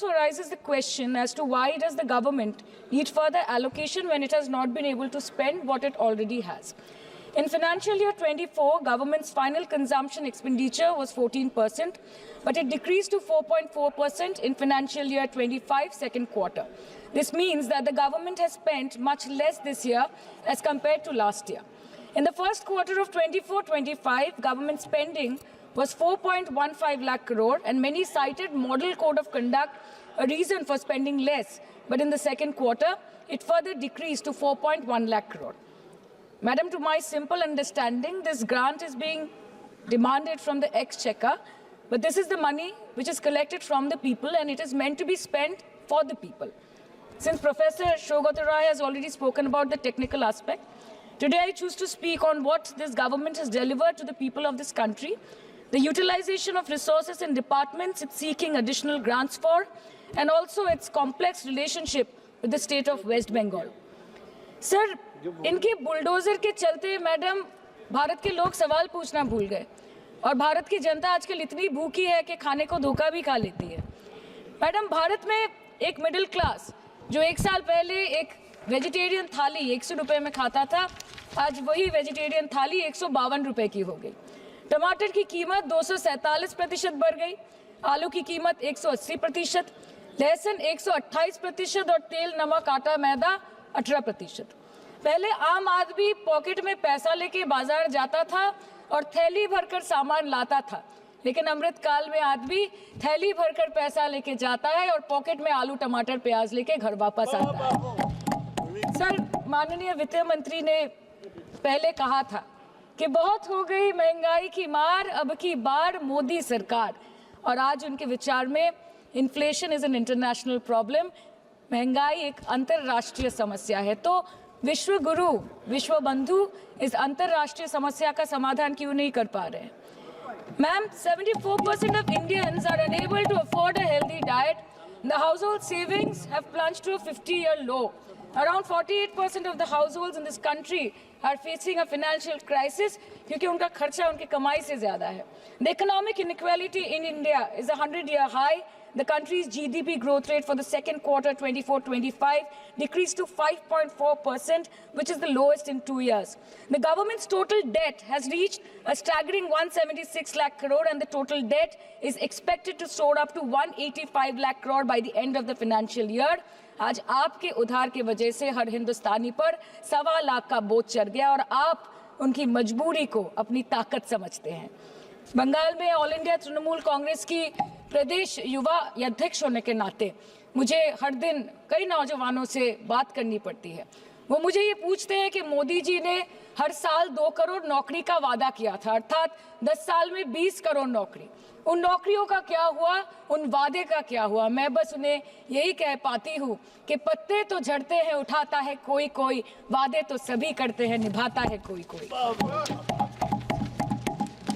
also arises the question as to why does the government need further allocation when it has not been able to spend what it already has. In financial year 24, government's final consumption expenditure was 14%, but it decreased to 4.4% in financial year 25 second quarter. This means that the government has spent much less this year as compared to last year. In the first quarter of 24-25, government spending was 4.15 lakh crore, and many cited model code of conduct a reason for spending less. But in the second quarter, it further decreased to 4.1 lakh crore. Madam, to my simple understanding, this grant is being demanded from the exchequer, but this is the money which is collected from the people and it is meant to be spent for the people. Since Professor Saugata Roy has already spoken about the technical aspect, today I choose to speak on what this government has delivered to the people of this country, the utilization of resources in departments it's seeking additional grants for, and also its complex relationship with the state of West Bengal. Sir, इनके bulldozer के चलते madam Bharat के लोग सवाल पूछना भूल गए और भारत की जनता आजकल इतनी भूखी है कि खाने को धोखा भी खा लेती है। मैडम, भारत में एक मिडिल क्लास जो एक साल पहले एक वेजिटेरियन थाली 100 रुपए में खाता था, आज वही वेजिटेरियन थाली 152 रुपए की हो गई। टमाटर की कीमत 247% बढ़ गई, आलू की कीमत 180%, लहसुन 128% और तेल, नमक, आटा, मैदा 18%। पहले आम आदमी पॉकेट में पैसा लेके बाजार जाता था और थैली भरकर सामान लाता था, लेकिन अमृतकाल में आदमी थैली भरकर पैसा लेके जाता है और पॉकेट में आलू, टमाटर, प्याज लेके घर वापस आता है। सर, माननीय वित्त मंत्री ने पहले कहा था कि बहुत हो गई महंगाई की मार, अब की बार मोदी सरकार, और आज उनके विचार में inflation is an international problem, महंगाई एक अंतर्राष्ट्रीय समस्या है। तो विश्व गुरु, विश्व बंधु इस अंतर्राष्ट्रीय समस्या का समाधान क्यों नहीं कर पा रहे हैं? Ma'am, 74% of Indians are unable to afford a healthy diet. The household savings have plunged to a 50-year low. Around 48% of the households in this country are facing a financial crisis क्योंकि उनका खर्चा उनकी कमाई से ज़्यादा है. The economic inequality in India is a 100-year high. The country's GDP growth rate for the second quarter 24-25 decreased to 5.4%, which is the lowest in 2 years. The government's total debt has reached a staggering 176 lakh crore, and the total debt is expected to soar up to 185 lakh crore by the end of the financial year. आज आपके उधार की वजह से हर हिंदुस्तानी पर 1.25 लाख का बोझ चढ़ गया और आप उनकी मजबूरी को अपनी ताकत समझते हैं। बंगाल में ऑल इंडिया तृणमूल कांग्रेस की प्रदेश युवा अध्यक्ष होने के नाते मुझे हर दिन कई नौजवानों से बात करनी पड़ती है। वो मुझे ये पूछते हैं कि मोदी जी ने हर साल 2 करोड़ नौकरी का वादा किया था, अर्थात 10 साल में 20 करोड़ नौकरी। उन नौकरियों का क्या हुआ, उन वादे का क्या हुआ? मैं बस उन्हें यही कह पाती हूँ कि पत्ते तो झड़ते हैं, उठाता है कोई कोई, वादे तो सभी करते हैं, निभाता है कोई कोई।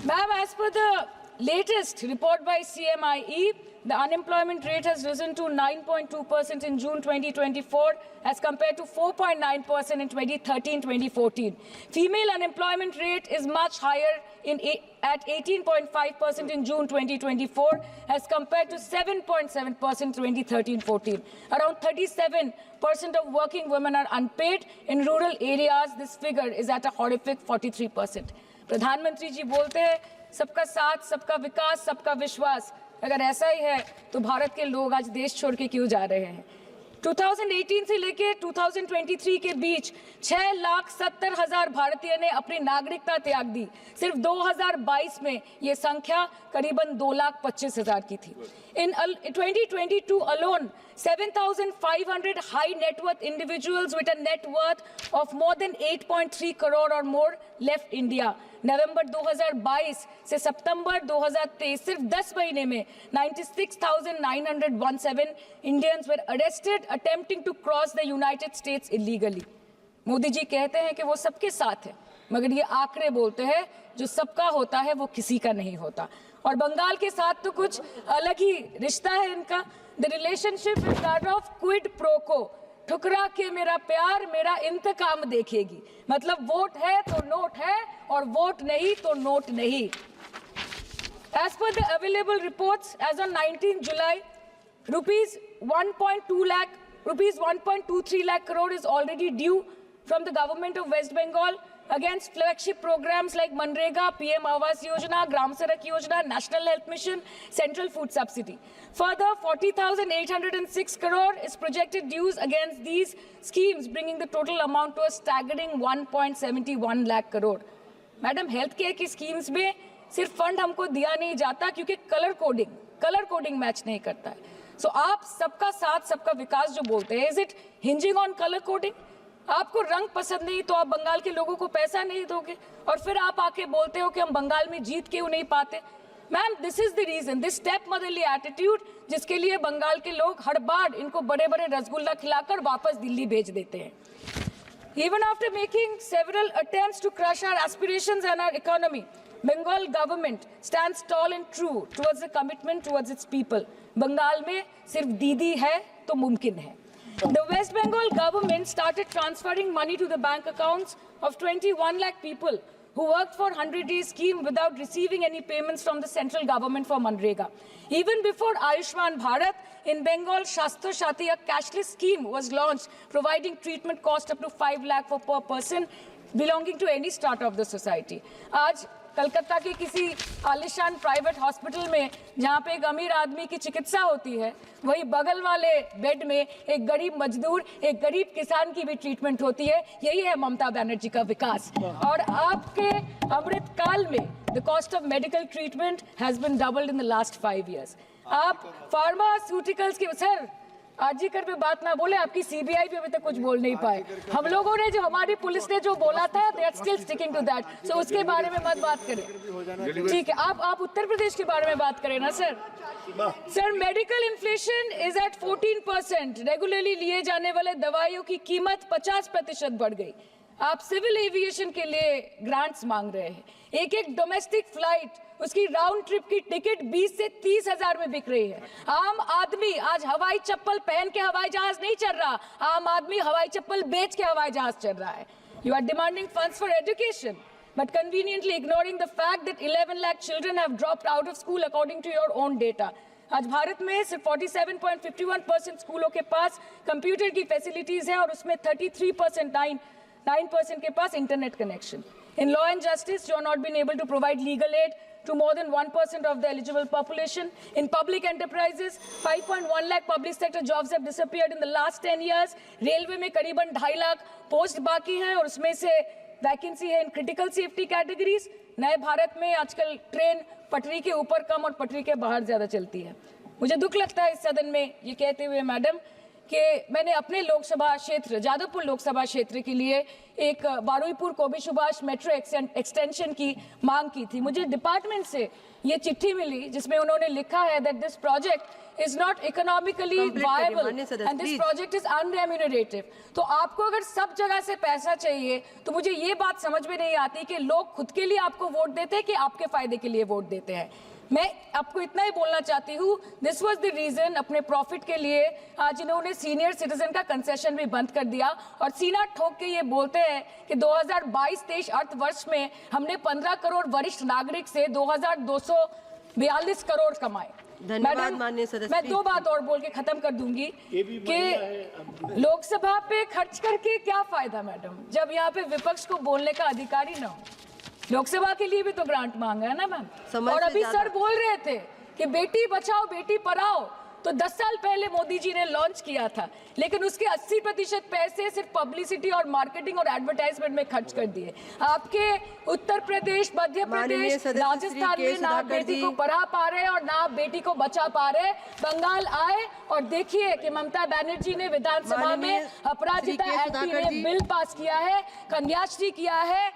Ma'am, as per the latest report by CMIE, the unemployment rate has risen to 9.2% in June 2024 as compared to 4.9% in 2013-2014. Female unemployment rate is much higher at 18.5% in June 2024 as compared to 7.7% 2013-14. Around 37% of working women are unpaid. In rural areas, this figure is at a horrific 43%. प्रधानमंत्री जी बोलते हैं सबका साथ, सबका विकास, सबका विश्वास। अगर ऐसा ही है तो भारत के लोग आज देश छोड़ के क्यों जा रहे हैं? 2018 से लेके 2023 के बीच 6,70,000 भारतीय ने अपनी नागरिकता त्याग दी। सिर्फ 2022 में ये संख्या करीबन 2,25,000 की थी। In 2022 alone, 7,500 high net worth individuals with a net worth of more than 8.3 crore or more left India. नवंबर 2022 से सितंबर 2023 सिर्फ 10 महीने में 96,917 Indians were arrested attempting to cross the United States illegally. Modi ji कहते हैं कि वो सबके साथ है, मगर ये आंकड़े बोलते हैं जो सबका होता है वो किसी का नहीं होता। और बंगाल के साथ तो कुछ अलग ही रिश्ता है इनका। The relationship is that of quid pro को, ठुकरा के मेरा प्यार मेरा इंतकाम देखेगी। मतलब वोट है तो नोट है और वोट नहीं तो नोट नहीं। As per the available reports, as on 19 July, rupees 1.23 lakh crore is already due from the government of West Bengal against flagship programs like Manrega, PM Awas Yojana, Gram Sadak Yojana, National Health Mission, Central Food Subsidy. Further, 40,806 crore is projected dues against these schemes, bringing the total amount to a staggering 1.71 lakh crore. Madam, healthcare की schemes में सिर्फ fund हमको दिया नहीं जाता क्योंकि colour coding match नहीं करता है. So आप सबका साथ सबका विकास जो बोलते हैं, is it hinging on color coding? आपको रंग पसंद नहीं तो आप बंगाल के लोगों को पैसा नहीं दोगे और फिर आप आके बोलते हो कि हम बंगाल में जीत क्यों नहीं पाते. Ma'am, this is the reason, this step motherly attitude, जिसके लिए बंगाल के लोग हर बार इनको बड़े बड़े रसगुल्ला खिलाकर वापस दिल्ली भेज देते हैं. Even after making several attempts to crush our aspirations and our economy, Bengal government stands tall and true towards the commitment towards its people. Bengal में सिर्फ दीदी है तो मुमकिन है. The West Bengal government started transferring money to the bank accounts of 21 lakh people who worked for 100-day scheme without receiving any payments from the central government for Manrega. Even before Ayushman Bharat, in Bengal, Shastro Shati, a cashless scheme was launched, providing treatment cost up to 5 lakh for per person belonging to any strata of the society. आज कलकत्ता के किसी आलिशान private hospital में जहाँ पे एक अमीर आदमी की चिकित्सा होती है, वही बगल वाले बेड में एक गरीब मजदूर, एक गरीब किसान की भी ट्रीटमेंट होती है. यही है ममता बनर्जी का विकास. और आपके अमृत काल में the cost of medical treatment has been doubled in the last 5 years. आप फार्मास्यूटिकल्स के सर आरजीकर पे बात ना बोले, आपकी सीबीआई पे अभी तक कुछ बोल नहीं पाए. हम लोगों ने जो, हमारी पुलिस ने जो बोला था, they are still sticking to that. So उसके बारे में मत बात करें, ठीक है. आप उत्तर प्रदेश के बारे में बात करें ना sir. Sir, medical inflation is at 14%. Regularly लिए जाने वाले दवाइयों की कीमत 50% बढ़ गई. आप सिविल एविएशन के लिए ग्रांट्स मांग रहे हैं. एक डोमेस्टिक फ्लाइट, उसकी राउंड ट्रिप की टिकट 20 से 30 हजार में बिक रही है. आम आदमी आज हवाई चप्पल पहन के हवाई जहाज नहीं चल रहा, आम आदमी हवाई चप्पल बेच के हवाई जहाज चल रहा है. You are demanding funds for education but conveniently ignoring the fact that 11 lakh children have dropped out of school according to your own data. आज भारत में सिर्फ 47.51% स्कूलों के पास कंप्यूटर की फैसिलिटीज है और उसमें 9% के पास internet connection. In law and justice, you are not being able to provide legal aid to more than 1% of the eligible population. In public enterprises, 5.1 lakh public sector jobs have disappeared in the last 10 years. Railway में करीबन 2.5 lakh post बाकी हैं और उसमें से vacancy है in critical safety categories. नए भारत में आजकल ट्रेन पटरी के ऊपर कम और पटरी के बाहर ज्यादा चलती है. मुझे दुख लगता है इस सदन में ये कहते हुए मैडम कि मैंने अपने लोकसभा क्षेत्र जादवपुर लोकसभा क्षेत्र के लिए एक बारुईपुर कोबी सुभाष मेट्रो एक्सटेंशन की मांग की थी. मुझे डिपार्टमेंट से ये चिट्ठी मिली जिसमें उन्होंने लिखा है that this project is not economically viable and this project is unremunerative. तो आपको अगर सब जगह से पैसा चाहिए तो मुझे ये बात समझ में नहीं आती कि लोग खुद के लिए आपको वोट देते हैं कि आपके फायदे के लिए वोट देते हैं. मैं आपको इतना ही बोलना चाहती हूँ, दिस वॉज द रीजन अपने प्रॉफिट के लिए आज इन्होंने सीनियर सिटीजन का कंसेशन भी बंद कर दिया और सीना ठोक के ये बोलते हैं कि 2022-23 अर्थ वर्ष में हमने 15 करोड़ वरिष्ठ नागरिक से 2242 करोड़ कमाए. धन्यवाद माननीय सदस्य. मैं 2 बात और बोल के खत्म कर दूंगी कि लोकसभा पे खर्च करके क्या फायदा मैडम, जब यहाँ पे विपक्ष को बोलने का अधिकार ही ना हो. लोकसभा के लिए भी तो ग्रांट मांगा है ना मैम. और अभी सर बोल रहे थे कि बेटी बचाओ बेटी पढ़ाओ, तो 10 साल पहले मोदी जी ने लॉन्च किया था, लेकिन उसके 80% पैसे सिर्फ पब्लिसिटी और मार्केटिंग और एडवर्टाइजमेंट में खर्च कर दिए. आपके उत्तर प्रदेश, मध्य प्रदेश, राजस्थान में ना बेटी को पढ़ा पा रहे और ना बेटी को बचा पा रहे. बंगाल आए और देखिए कि ममता बनर्जी ने विधानसभा में अपराजिता एक्ट में बिल पास किया है, कन्याश्री किया है.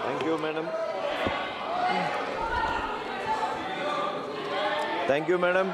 Thank you, madam. Thank you, madam.